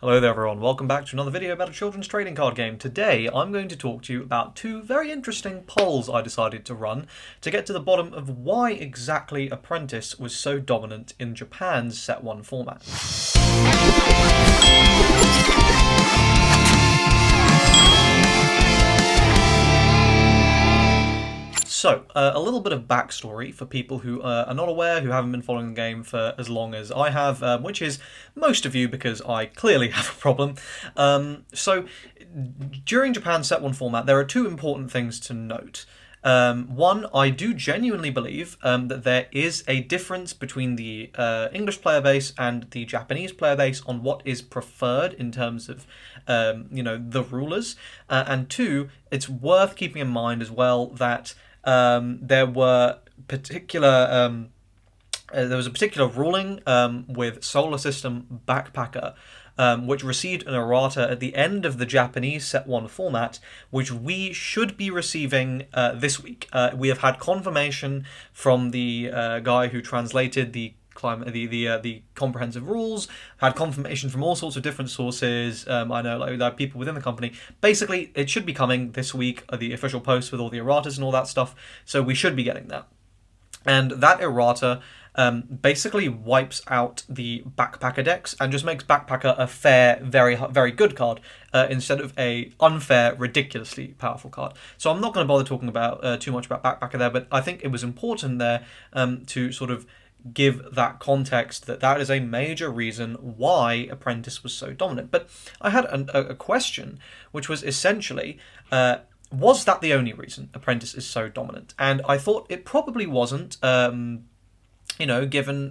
Hello there everyone, welcome back to another video about a children's trading card game. Today I'm going to talk to you about two very interesting polls I decided to run to get to the bottom of why exactly Apprentice was so dominant in Japan's Set 1 format. So, a little bit of backstory for people who are not aware, who haven't been following the game for as long as I have, which is most of you because I clearly have a problem. So, during Japan's Set 1 format, there are two important things to note. One, I do genuinely believe that there is a difference between the English player base and the Japanese player base on what is preferred in terms of, the rulers. And two, it's worth keeping in mind as well that there were particular there was a particular ruling with Solar System Backpacker, which received an errata at the end of the Japanese Set 1 format, which we should be receiving this week. We have had confirmation from the guy who translated the comprehensive rules, had confirmation from all sorts of different sources. I know like people within the company. Basically, it should be coming this week, the official post with all the erratas and all that stuff. So we should be getting that. And that errata basically wipes out the Backpacker decks and just makes Backpacker a fair, very, very good card instead of a unfair, ridiculously powerful card. So I'm not going to bother talking about too much about Backpacker there, but I think it was important there to sort of give that context that is a major reason why Apprentice was so dominant. But I had a question, which was essentially, was that the only reason Apprentice is so dominant? And I thought it probably wasn't, given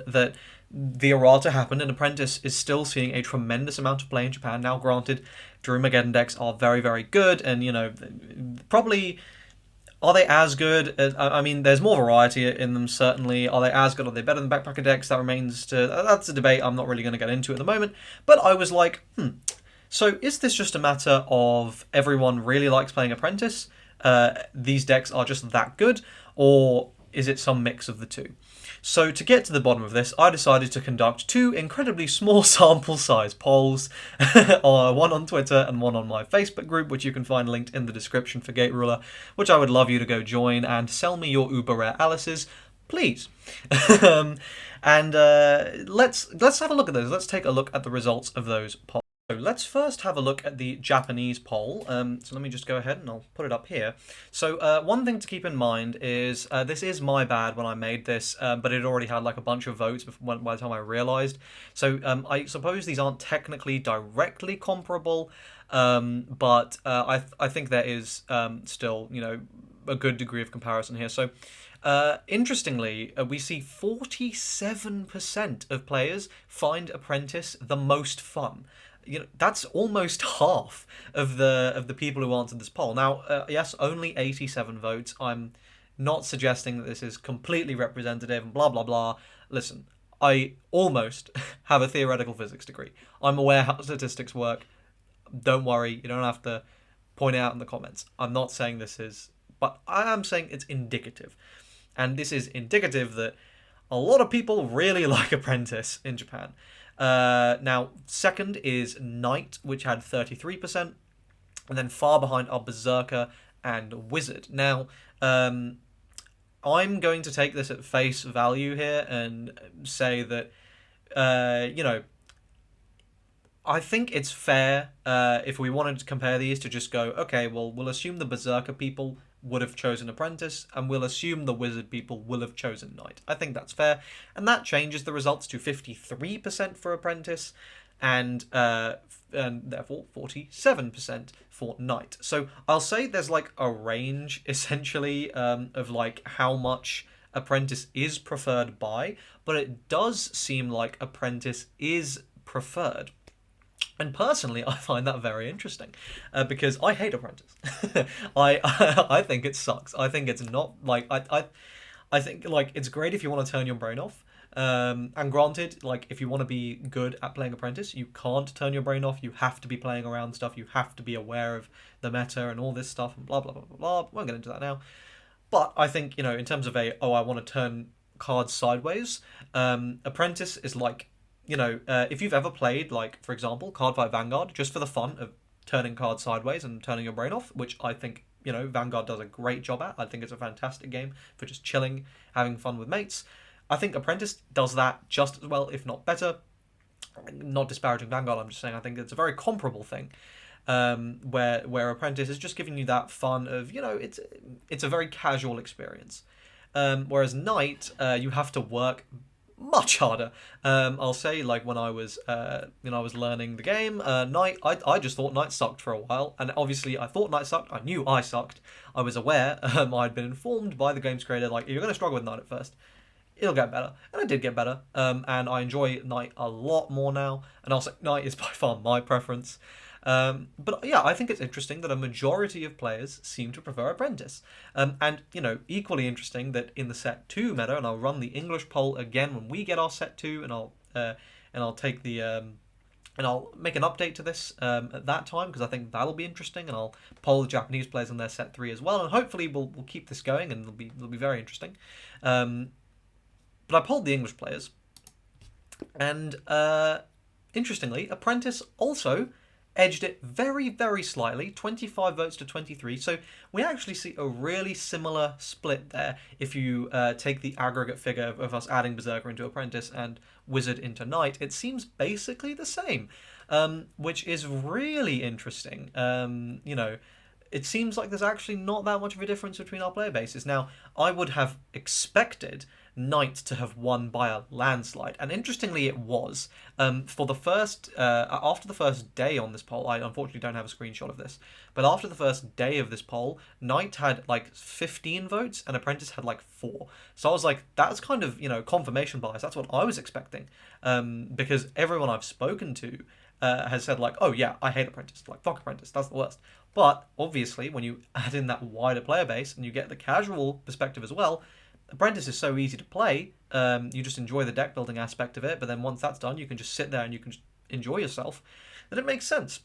that the errata happened and Apprentice is still seeing a tremendous amount of play in Japan. Now, granted, Dreamageddon decks are very, very good, and, probably... Are they as good? I mean, there's more variety in them, certainly. Are they as good? Are they better than Backpacker decks? That remains to... That's a debate I'm not really going to get into at the moment. But I was like, so is this just a matter of everyone really likes playing Apprentice? These decks are just that good? Or is it some mix of the two? So to get to the bottom of this, I decided to conduct two incredibly small sample size polls, one on Twitter and one on my Facebook group, which you can find linked in the description for Gate Ruler, which I would love you to go join and sell me your uber rare Alices, please. And let's have a look at those. Let's take a look at the results of those polls. So let's first have a look at the Japanese poll. So let me just go ahead and I'll put it up here. So one thing to keep in mind is this is my bad when I made this, but it already had like a bunch of votes by the time I realized. So I suppose these aren't technically directly comparable, but I think there is still, a good degree of comparison here. So interestingly, we see 47% of players find Apprentice the most fun. That's almost half of the people who answered this poll. Now, yes, only 87 votes. I'm not suggesting that this is completely representative and blah, blah, blah. Listen, I almost have a theoretical physics degree. I'm aware how statistics work. Don't worry, you don't have to point it out in the comments. I'm not saying this is... But I am saying it's indicative. And this is indicative that a lot of people really like Apprentice in Japan. Now, second is Knight, which had 33%, and then far behind are Berserker and Wizard. Now, I'm going to take this at face value here and say that, I think it's fair if we wanted to compare these to just go, okay, well, we'll assume the Berserker people would have chosen Apprentice, and we'll assume the Wizard people will have chosen Knight. I think that's fair, and that changes the results to 53% for Apprentice, and therefore 47% for Knight. So I'll say there's like a range, essentially, of like how much Apprentice is preferred by, but it does seem like Apprentice is preferred. And personally, I find that very interesting because I hate Apprentice. I think it sucks. I think it's not like I think like it's great if you want to turn your brain off. And granted, like if you want to be good at playing Apprentice, you can't turn your brain off. You have to be playing around stuff. You have to be aware of the meta and all this stuff and blah blah blah blah blah. We won't get into that now. But I think in terms of I want to turn cards sideways. Apprentice is like if you've ever played, like, for example, Cardfight Vanguard, just for the fun of turning cards sideways and turning your brain off, which I think, Vanguard does a great job at. I think it's a fantastic game for just chilling, having fun with mates. I think Apprentice does that just as well, if not better. Not disparaging Vanguard, I'm just saying I think it's a very comparable thing. Where Apprentice is just giving you that fun of, it's a very casual experience. Whereas Knight, you have to work much harder. I'll say, like, when I was learning the game, Knight, I just thought Knight sucked for a while, and obviously I thought Knight sucked. I knew I sucked. I was aware. I'd been informed by the game's creator, like, you're going to struggle with Knight at first. It'll get better, and it did get better. And I enjoy Knight a lot more now, and also Knight is by far my preference. But yeah, I think it's interesting that a majority of players seem to prefer Apprentice. And, equally interesting that in the set 2 meta, and I'll run the English poll again when we get our set 2, and I'll take the and I'll make an update to this at that time, because I think that'll be interesting, and I'll poll the Japanese players on their set 3 as well, and hopefully we'll keep this going, and it'll be very interesting. But I polled the English players, and interestingly, Apprentice also edged it very, very slightly, 25 votes to 23. So we actually see a really similar split there if you take the aggregate figure of us adding Berserker into Apprentice and Wizard into Knight. It seems basically the same, which is really interesting. It seems like there's actually not that much of a difference between our player bases. Now, I would have expected Knight to have won by a landslide, and interestingly it was. For the first, after the first day on this poll, I unfortunately don't have a screenshot of this, but after the first day of this poll, Knight had like 15 votes and Apprentice had like 4. So I was like, that's kind of, confirmation bias. That's what I was expecting, because everyone I've spoken to has said, like, oh yeah, I hate Apprentice, like, fuck Apprentice, that's the worst. But obviously, when you add in that wider player base and you get the casual perspective as well, Apprentice is so easy to play. You just enjoy the deck building aspect of it, but then once that's done, you can just sit there and you can just enjoy yourself. That it makes sense.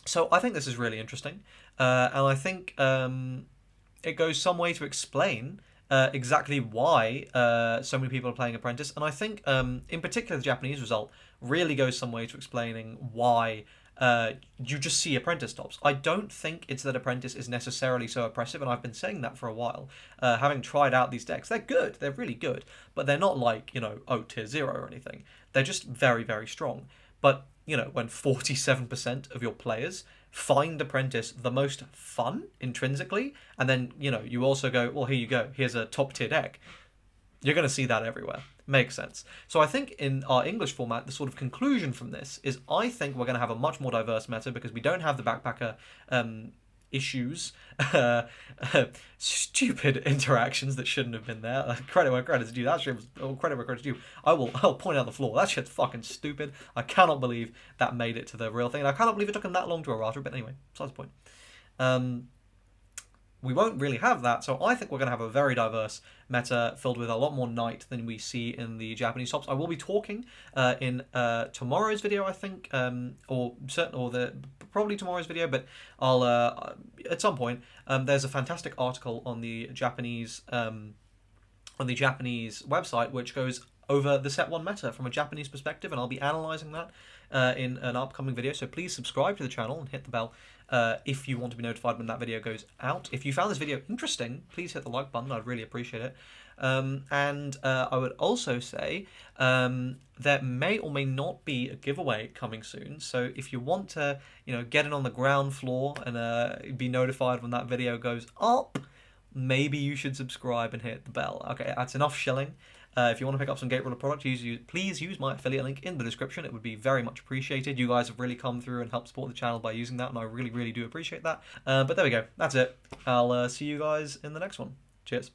So I think this is really interesting, and I think it goes some way to explain exactly why so many people are playing Apprentice, and I think in particular the Japanese result really goes some way to explaining why you just see Apprentice tops. I don't think it's that Apprentice is necessarily so oppressive, and I've been saying that for a while. Having tried out these decks, they're good, they're really good, but they're not like, tier 0 or anything. They're just very, very strong. But, when 47% of your players find Apprentice the most fun intrinsically, and then, you also go, well, here you go, here's a top tier deck, you're going to see that everywhere. Makes sense. So I think in our English format, the sort of conclusion from this is I think we're going to have a much more diverse meta because we don't have the backpacker issues, stupid interactions that shouldn't have been there. Credit where credit's due. That shit was credit where credit's due. I'll point out the flaw. That shit's fucking stupid. I cannot believe that made it to the real thing. And I cannot believe it took him that long to errata. But anyway, besides the point. We won't really have that, so I think we're going to have a very diverse meta filled with a lot more Knight than we see in the Japanese tops. I will be talking in tomorrow's video, I think, probably tomorrow's video, but I'll at some point. There's a fantastic article on the Japanese website which goes over the set 1 meta from a Japanese perspective, and I'll be analysing that in an upcoming video, so please subscribe to the channel and hit the bell if you want to be notified when that video goes out. If you found this video interesting, please hit the like button, I'd really appreciate it. And I would also say there may or may not be a giveaway coming soon, so if you want to get in on the ground floor and be notified when that video goes up, maybe you should subscribe and hit the bell. Okay, that's enough shilling. If you want to pick up some Gateroller product, please use my affiliate link in the description. It would be very much appreciated. You guys have really come through and helped support the channel by using that, and I really, really do appreciate that. But there we go. That's it. I'll see you guys in the next one. Cheers.